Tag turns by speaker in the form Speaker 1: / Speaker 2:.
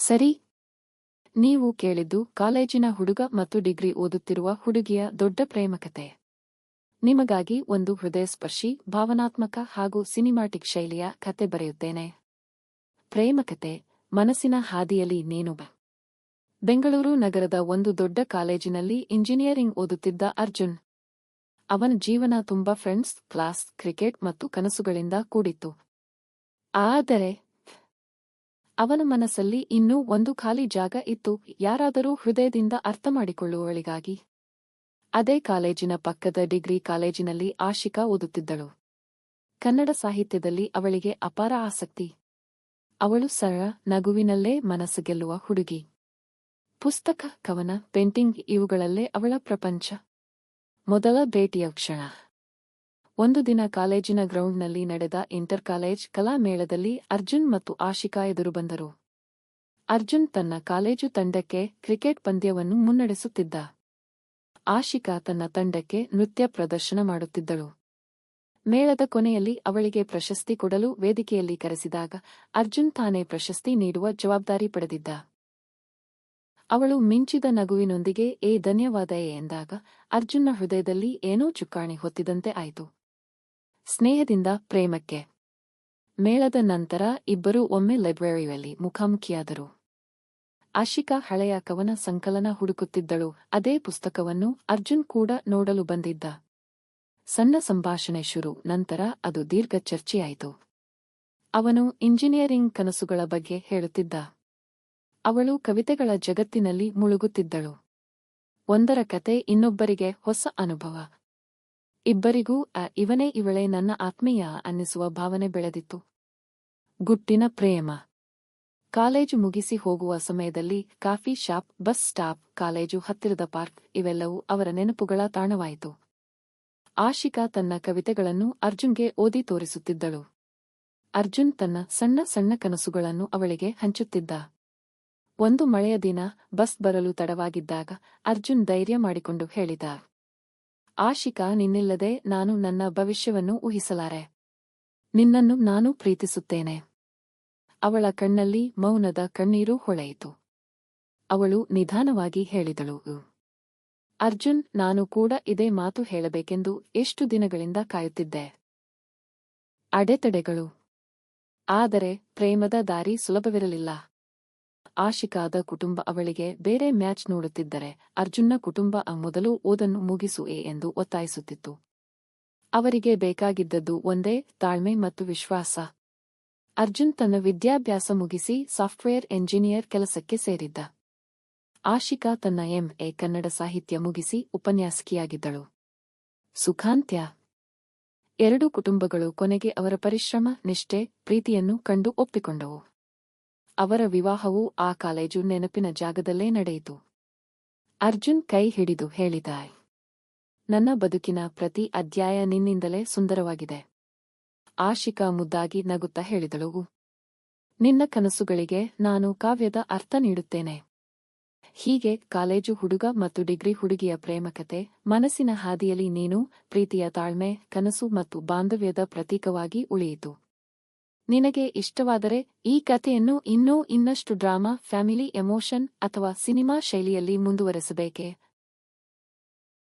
Speaker 1: ಸರಿ. ನೀವು ಕೇಳಿದ್ದು ಕಾಲೇಜಿನ ಹುಡುಗ ಮತ್ತು ಡಿಗ್ರಿ ಓದುತ್ತಿರುವ ಹುಡುಗಿಯ ದೊಡ್ಡ ಪ್ರೇಮಕತೆ. ನಿಮಗಾಗಿ ಒಂದು ಹೃದಯಸ್ಪರ್ಶಿ, ಭಾವನಾತ್ಮಕ ಹಾಗೂ ಸಿನಿಮಾಟಿಕ್ ಶೈಲಿಯ ಕತೆ ಬರೆಯುತ್ತೇನೆ. ಪ್ರೇಮಕತೆ, ಮನಸ್ಸಿನ ಹಾದಿಯಲ್ಲಿ ನೀನು. ಬೆಂಗಳೂರು ನಗರದ ಒಂದು ದೊಡ್ಡ ಕಾಲೇಜಿನಲ್ಲಿ ಇಂಜಿನಿಯರಿಂಗ್ ಓದುತ್ತಿದ್ದ ಅರ್ಜುನ್. ಅವನ ಜೀವನ ತುಂಬಾ ಫ್ರೆಂಡ್ಸ್, ಕ್ಲಾಸ್, ಕ್ರಿಕೆಟ್ ಮತ್ತು ಕನಸುಗಳಿಂದ ಕೂಡಿತ್ತು. ಆದರೆ ಅವನ ಮನಸ್ಸಲ್ಲಿ ಇನ್ನೂ ಒಂದು ಖಾಲಿ ಜಾಗ ಇತ್ತು, ಯಾರಾದರೂ ಹೃದಯದಿಂದ ಅರ್ಥಮಾಡಿಕೊಳ್ಳುವವಳಿಗಾಗಿ. ಅದೇ ಕಾಲೇಜಿನ ಪಕ್ಕದ ಡಿಗ್ರಿ ಕಾಲೇಜಿನಲ್ಲಿ ಆಶಿಕಾ ಓದುತ್ತಿದ್ದಳು. ಕನ್ನಡ ಸಾಹಿತ್ಯದಲ್ಲಿ ಅವಳಿಗೆ ಅಪಾರ ಆಸಕ್ತಿ. ಅವಳು ಸರಳ, ನಗುವಿನಲ್ಲೇ ಮನಸ್ಸು ಗೆಲ್ಲುವ ಹುಡುಗಿ. ಪುಸ್ತಕ, ಕವನ, ಪೇಂಟಿಂಗ್ ಇವುಗಳಲ್ಲೇ ಅವಳ ಪ್ರಪಂಚ. ಮೊದಲ ಭೇಟಿಯ ಕ್ಷಣ. ಒಂದು ದಿನ ಕಾಲೇಜಿನ ಗ್ರೌಂಡ್ನಲ್ಲಿ ನಡೆದ ಇಂಟರ್ ಕಾಲೇಜ್ ಕಲಾ ಮೇಳದಲ್ಲಿ ಅರ್ಜುನ್ ಮತ್ತು ಆಶಿಕಾ ಎದುರು ಬಂದರು. ಅರ್ಜುನ್ ತನ್ನ ಕಾಲೇಜು ತಂಡಕ್ಕೆ ಕ್ರಿಕೆಟ್ ಪಂದ್ಯವನ್ನು ಮುನ್ನಡೆಸುತ್ತಿದ್ದ. ಆಶಿಕಾ ತನ್ನ ತಂಡಕ್ಕೆ ನೃತ್ಯ ಪ್ರದರ್ಶನ ಮಾಡುತ್ತಿದ್ದಳು. ಮೇಳದ ಕೊನೆಯಲ್ಲಿ ಅವಳಿಗೆ ಪ್ರಶಸ್ತಿ ಕೊಡಲು ವೇದಿಕೆಯಲ್ಲಿ ಕರೆಸಿದಾಗ ಅರ್ಜುನ್ ತಾನೇ ಪ್ರಶಸ್ತಿ ನೀಡುವ ಜವಾಬ್ದಾರಿ ಪಡೆದಿದ್ದ. ಅವಳು ಮಿಂಚಿದ ನಗುವಿನೊಂದಿಗೆ ಧನ್ಯವಾದ ಎಂದಾಗ ಅರ್ಜುನ್ನ ಹೃದಯದಲ್ಲಿ ಏನೋ ಚುಕ್ಕಾಣಿ ಹೊತ್ತಿದಂತೆ ಆಯಿತು. ಸ್ನೇಹದಿಂದ ಪ್ರೇಮಕ್ಕೆ. ಮೇಳದ ನಂತರ ಇಬ್ಬರೂ ಒಮ್ಮೆ ಲೈಬ್ರರಿಯಲ್ಲಿ ಮುಖಾಮುಖಿಯಾದರು. ಆಶಿಕಾ ಹಳೆಯ ಕವನ ಸಂಕಲನ ಹುಡುಕುತ್ತಿದ್ದಳು. ಅದೇ ಪುಸ್ತಕವನ್ನು ಅರ್ಜುನ್ ಕೂಡ ನೋಡಲು ಬಂದಿದ್ದ. ಸಣ್ಣ ಸಂಭಾಷಣೆ ಶುರು, ನಂತರ ಅದು ದೀರ್ಘ ಚರ್ಚೆಯಾಯಿತು. ಅವನು ಇಂಜಿನಿಯರಿಂಗ್ ಕನಸುಗಳ ಬಗ್ಗೆ ಹೇಳುತ್ತಿದ್ದ. ಅವಳು ಕವಿತೆಗಳ ಜಗತ್ತಿನಲ್ಲಿ ಮುಳುಗುತ್ತಿದ್ದಳು. ಒಂದರ ಕತೆ ಇನ್ನೊಬ್ಬರಿಗೆ ಹೊಸ ಅನುಭವ. ಇಬ್ಬರಿಗೂ ಇವನೇ ಇವಳೇ ನನ್ನ ಆತ್ಮೀಯ ಅನ್ನಿಸುವ ಭಾವನೆ ಬೆಳೆದಿತ್ತು. ಗುಟ್ಟಿನ ಪ್ರೇಮ. ಕಾಲೇಜು ಮುಗಿಸಿ ಹೋಗುವ ಸಮಯದಲ್ಲಿ coffee shop, bus stop, college ಹತ್ತಿರದ ಪಾರ್ಕ್ ಇವೆಲ್ಲವೂ ಅವರ ನೆನಪುಗಳ ತಾಣವಾಯಿತು. ಆಶಿಕಾ ತನ್ನ ಕವಿತೆಗಳನ್ನು ಅರ್ಜುನ್ಗೆ ಓದಿ ತೋರಿಸುತ್ತಿದ್ದಳು. ಅರ್ಜುನ್ ತನ್ನ ಸಣ್ಣ ಸಣ್ಣ ಕನಸುಗಳನ್ನು ಅವಳಿಗೆ ಹಂಚುತ್ತಿದ್ದ. ಒಂದು ಮಳೆಯ ದಿನ ಬಸ್ ಬರಲು ತಡವಾಗಿದ್ದಾಗ ಅರ್ಜುನ್ ಧೈರ್ಯ ಮಾಡಿಕೊಂಡು ಹೇಳಿದ, ಆಶಿಕಾ, ನಿನ್ನಿಲ್ಲದೆ ನಾನು ನನ್ನ ಭವಿಷ್ಯವನ್ನು ಊಹಿಸಲಾರೆ. ನಿನ್ನನ್ನು ನಾನು ಪ್ರೀತಿಸುತ್ತೇನೆ. ಅವಳ ಕಣ್ಣಲ್ಲಿ ಮೌನದ ಕಣ್ಣೀರು ಹೊಳೆಯಿತು. ಅವಳು ನಿಧಾನವಾಗಿ ಹೇಳಿದಳು, ಅರ್ಜುನ್, ನಾನು ಕೂಡ ಇದೇ ಮಾತು ಹೇಳಬೇಕೆಂದು ಎಷ್ಟು ದಿನಗಳಿಂದ ಕಾಯುತ್ತಿದ್ದೆ. ಅಡೆತಡೆಗಳು. ಆದರೆ ಪ್ರೇಮದ ದಾರಿ ಸುಲಭವಿರಲಿಲ್ಲ. ಆಶಿಕಾದ ಕುಟುಂಬ ಅವಳಿಗೆ ಬೇರೆ ಮ್ಯಾಚ್ ನೋಡುತ್ತಿದ್ದರೆ ಅರ್ಜುನ್ನ ಕುಟುಂಬ ಮೊದಲು ಓದನ್ನು ಮುಗಿಸು ಎಂದು ಒತ್ತಾಯಿಸುತ್ತಿತ್ತು. ಅವರಿಗೆ ಬೇಕಾಗಿದ್ದದ್ದು ಒಂದೇ, ತಾಳ್ಮೆ ಮತ್ತು ವಿಶ್ವಾಸ. ಅರ್ಜುನ್ ತನ್ನ ವಿದ್ಯಾಭ್ಯಾಸ ಮುಗಿಸಿ ಸಾಫ್ಟ್ವೇರ್ ಎಂಜಿನಿಯರ್ ಕೆಲಸಕ್ಕೆ ಸೇರಿದ್ದ. ಆಶಿಕಾ ತನ್ನ MA ಕನ್ನಡ ಸಾಹಿತ್ಯ ಮುಗಿಸಿ ಉಪನ್ಯಾಸಕಿಯಾಗಿದ್ದಳು. ಸುಖಾಂತ್ಯ. ಎರಡೂ ಕುಟುಂಬಗಳು ಕೊನೆಗೆ ಅವರ ಪರಿಶ್ರಮ, ನಿಷ್ಠೆ, ಪ್ರೀತಿಯನ್ನು ಕಂಡು ಒಪ್ಪಿಕೊಂಡವು. ಅವರ ವಿವಾಹವು ಆ ಕಾಲೇಜು ನೆನಪಿನ ಜಾಗದಲ್ಲೇ ನಡೆಯಿತು. ಅರ್ಜುನ್ ಕೈ ಹಿಡಿದು ಹೇಳಿದ, ನನ್ನ ಬದುಕಿನ ಪ್ರತಿ ಅಧ್ಯಾಯ ನಿನ್ನಿಂದಲೇ ಸುಂದರವಾಗಿದೆ. ಆಶಿಕಾ ಮುದ್ದಾಗಿ ನಗುತ್ತಾ ಹೇಳಿದಳು, ನಿನ್ನ ಕನಸುಗಳಿಗೆ ನಾನು ಕಾವ್ಯದ ಅರ್ಥ ನೀಡುತ್ತೇನೆ. ಹೀಗೆ ಕಾಲೇಜು ಹುಡುಗ ಮತ್ತು ಡಿಗ್ರಿ ಹುಡುಗಿಯ ಪ್ರೇಮಕತೆ, ಮನಸ್ಸಿನ ಹಾದಿಯಲ್ಲಿ ನೀನು, ಪ್ರೀತಿಯ ತಾಳ್ಮೆ, ಕನಸು ಮತ್ತು ಬಾಂಧವ್ಯದ ಪ್ರತೀಕವಾಗಿ ಉಳಿಯಿತು. ನಿನಗೆ ಇಷ್ಟವಾದರೆ ಈ ಕಥೆಯನ್ನು ಇನ್ನಷ್ಟು ಡ್ರಾಮಾ, ಫ್ಯಾಮಿಲಿ ಎಮೋಷನ್ ಅಥವಾ ಸಿನಿಮಾ ಶೈಲಿಯಲ್ಲಿ ಮುಂದುವರೆಸಬೇಕೇ?